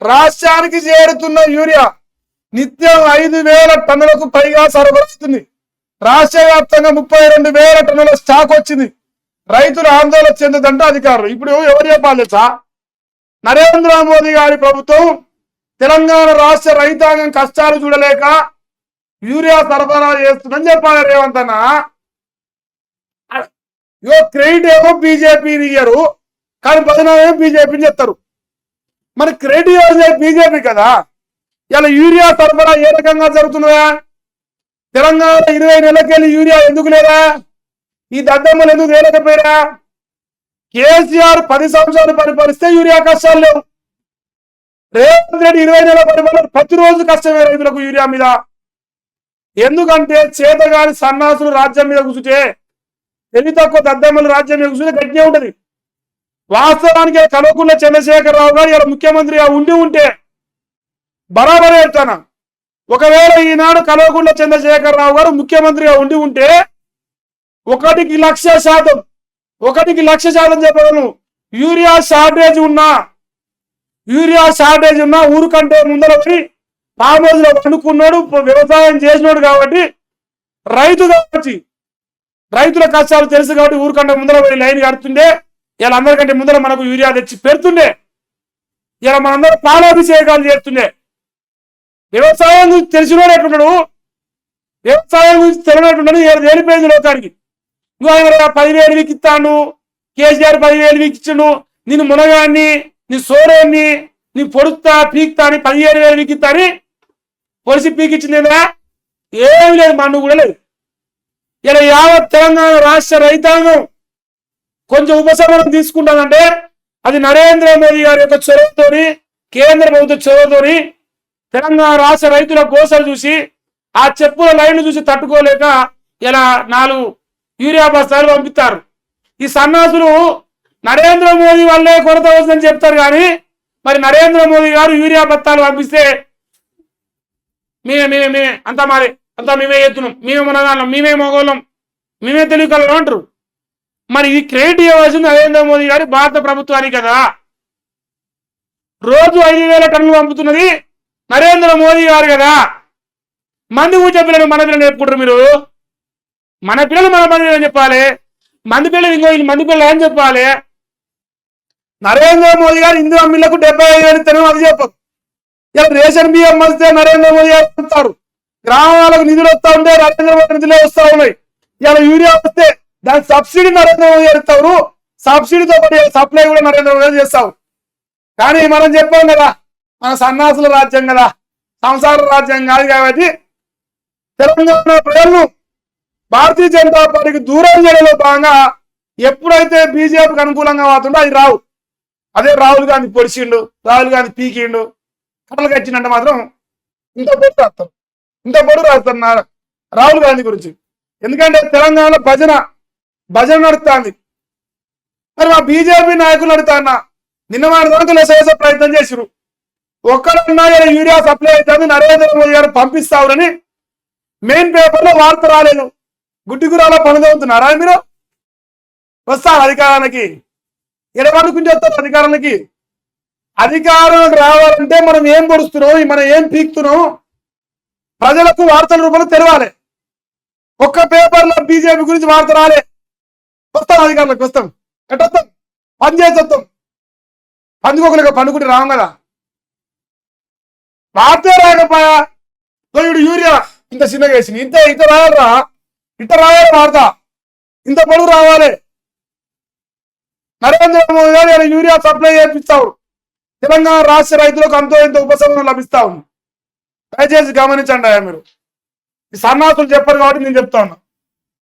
రాష్ట్రానికి చేరుతున్న యూరియా నిత్యం 5,000 టన్నులకు పైగా సరఫరాస్తుంది. రాష్ట్ర వ్యాప్తంగా 32,000 టన్నుల స్టాక్ వచ్చింది. రైతులు ఆందోళన చెందదంటే అధికారులు. ఇప్పుడు ఎవరు చెప్పాలి తెలుసా? నరేంద్ర మోదీ గారి ప్రభుత్వం తెలంగాణ రాష్ట్ర రైతాంగం కష్టాలు చూడలేక యూరియా సరఫరా చేస్తుందని చెప్పాలి రేవంత్ అన్న. క్రెడిట్ ఏమో బీజేపీని ఇయ్యరు, కానీ బదనామేమో బీజేపీని చెప్తారు. మరి క్రెడిట్ ఇవ్వాల్సిందే బీజేపీ కదా. ఇలా యూరియా సరఫరా ఏ రకంగా జరుగుతున్నదా? తెలంగాణ 20 నెలలకెళ్ళి యూరియా ఎందుకు లేదా? ఈ దద్దమ్మలు ఎందుకు తేలేకపోయినా? కేసీఆర్ 10 సంవత్సరాలు పరిపాలిస్తే యూరియా కష్టాలు లేవు. రేవంత్ రెడ్డి 20 నెలల పరిపాలన ప్రతిరోజు కష్టమే రైతులకు యూరియా మీద. ఎందుకంటే చేతగాని సన్నాసులు రాజ్యం మీద కూర్చుంటే, తెలివి తక్కువ దద్దమ్మలు రాజ్యం మీద కూర్చుంటే గట్టిగా ఉంటది. వాస్తవానికి కల్వకుంట్ల చంద్రశేఖరరావు గారు ఇలా ముఖ్యమంత్రిగా ఉంటే బరాబర్ చెప్తాను. ఒకవేళ ఈనాడు కల్వకుంట్ల చంద్రశేఖరరావు గారు ముఖ్యమంత్రిగా ఉంటే 1,00,000% చెప్పగలను. యూరియా షార్టేజ్ ఉన్నా ఊరు కంటే ముందర పోయి ఫామ్ హౌస్ లో పండుకున్నాడు, వ్యవసాయం చేసినాడు కాబట్టి, రైతుల కష్టాలు తెలుసు కాబట్టి ఊరు కంటే ముందర పోయి లైన్ కడుతుండే. ఇలా అందరికంటే ముందర మనకు యూరియా తెచ్చి పెడుతుండే. ఇలా మనందరూ పాలాభిషేకాలు చేస్తుండే. వ్యవసాయం గురించి తెలిసినోడు ఎట్లున్నాడు, వ్యవసాయం గురించి తెలియనట్టున్నాడు. వెళ్ళిపోయింది లోకానికి. నువ్వు ఆయన 10,000 వీక్ ఇస్తాను, కేసీఆర్ 10,000 వీక్ ఇచ్చాడు, నేను మునగాన్ని, నీ సోరేన్ని, నీ పొడుస్తా పీక్తా అని 15,000 వీక్ ఇస్తా అని పొడిసి పీకిచ్చిందేనా? ఏమి లేదు, మన్ను కూడా లేదు. ఇలా యావత్ తెలంగాణ రాష్ట్ర రైతాంగం కొంచెం ఉపశమనం తీసుకుంటానంటే అది నరేంద్ర మోదీ గారి యొక్క చొరవతోని, కేంద్ర ప్రభుత్వ చొరవతోని. తెలంగాణ రాష్ట్ర రైతుల గోసలు చూసి, ఆ చెప్పుల లైన్లు చూసి తట్టుకోలేక ఇలా 4 యూరియా బస్తాలు పంపిస్తారు. ఈ సన్నాసులు నరేంద్ర మోదీ వల్లే కొరత వస్తుందని చెప్తారు, కానీ మరి నరేంద్ర మోదీ గారు యూరియా బస్తాలు పంపిస్తే మేమే అంతా మేమే ఎత్తున్నాం, మేమే మునగాళ్ళం, మేమే మగోళ్ళం, మేమే తెలియగలం అంటారు. మరి ఇది క్రెడిట్ ఇవ్వాల్సింది నరేంద్ర మోదీ గారి భారత ప్రభుత్వానికి కదా. రోజు 5,000 టన్నులు పంపుతున్నది నరేంద్ర మోదీ గారు కదా. మంది కూర్చో పిల్లలు మన పిల్లలు చెప్పుకుంటారు. మీరు మన పిల్లలు మన పిల్లలు చెప్పాలి, మంది పిల్లలు మంది పిల్లలు అని చెప్పాలి. నరేంద్ర మోదీ గారు హిందూ అమ్మిళ్లకు 75,000 ఇస్తాను అది చెప్పదు. ఇలా రేషన్ బియ్యం వస్తే నరేంద్ర మోదీ గారు ఇస్తారు. గ్రామాలకు నిధులు వస్తూ ఉంటే నరేంద్ర మోదీ నిధులే వస్తూ ఉన్నాయి. ఇలా యూరియా వస్తే దాని సబ్సిడీ నరేంద్ర మోదీ గారు ఇస్తారు. సబ్సిడీతో పాటు సప్లై కూడా నరేంద్ర మోదీ చేస్తావు. కానీ మనం చెప్పాం కదా, మన సన్నాసుల రాజ్యం కదా, సంసార రాజ్యం కాదు. కాబట్టి తెలంగాణ ప్రజలను భారతీయ జనతా పార్టీకి దూరం చేయడంలో భాగంగా ఎప్పుడైతే బీజేపీకి అనుకూలంగా అవుతుందో అది రావు. అదే రాహుల్ గాంధీ పొడిచిండు, రాహుల్ గాంధీ పీకిండు, కట్టలు కట్టిందంటే మాత్రం ఇంత పొడు రాస్తారు రాహుల్ గాంధీ గురించి. ఎందుకంటే తెలంగాణలో భజన నడుస్తుంది. మరి మా బీజేపీ నాయకులు నడుతున్నా నిన్న మాకు చేసే ప్రయత్నం చేసిరు. ఒక్కడన్నా యూరియా సప్లై అవుతుంది, నరేంద్ర మోదీ గారు పంపిస్తారని మెయిన్ పేపర్లో వార్త రాలేదు. గుడ్డిగురాలో పనిదవుతున్నారా మీరు? వస్తారు అధికారానికి, ఎడమనుకుని చెప్తారు అధికారానికి. అధికారానికి రావాలంటే మనం ఏం పొడుస్తున్నాం, మనం ఏం పీక్తున్నాం ప్రజలకు వార్తల రూపంలో తెలవాలి. ఒక్క పేపర్లో బీజేపీ గురించి వార్త రాలే. వస్తాం అధికారులకు, వస్తాం ఎట్టొస్తాం, పని చేసి వస్తాం. పందుకోకలేక పండుకుంటే రావం కదా. వార్తే రాకపోయా ఇప్పుడు యూరియా ఇంత చిన్నగా వేసింది, ఇంత రాయాలరా, ఇంత రాయాలి వార్త, ఇంత పొడుగు రావాలి. నరేంద్ర మోదీ గారు యూరియా సప్లై చేపిస్తావు. తెలంగాణ రాష్ట్ర రైతులకు అంతో ఇంత ఉపశమనం లభిస్తా ఉంది. దయచేసి గమనించండి. మీరు ఈ సన్నాసులు చెప్పరు కాబట్టి నేను చెప్తా ఉన్నా.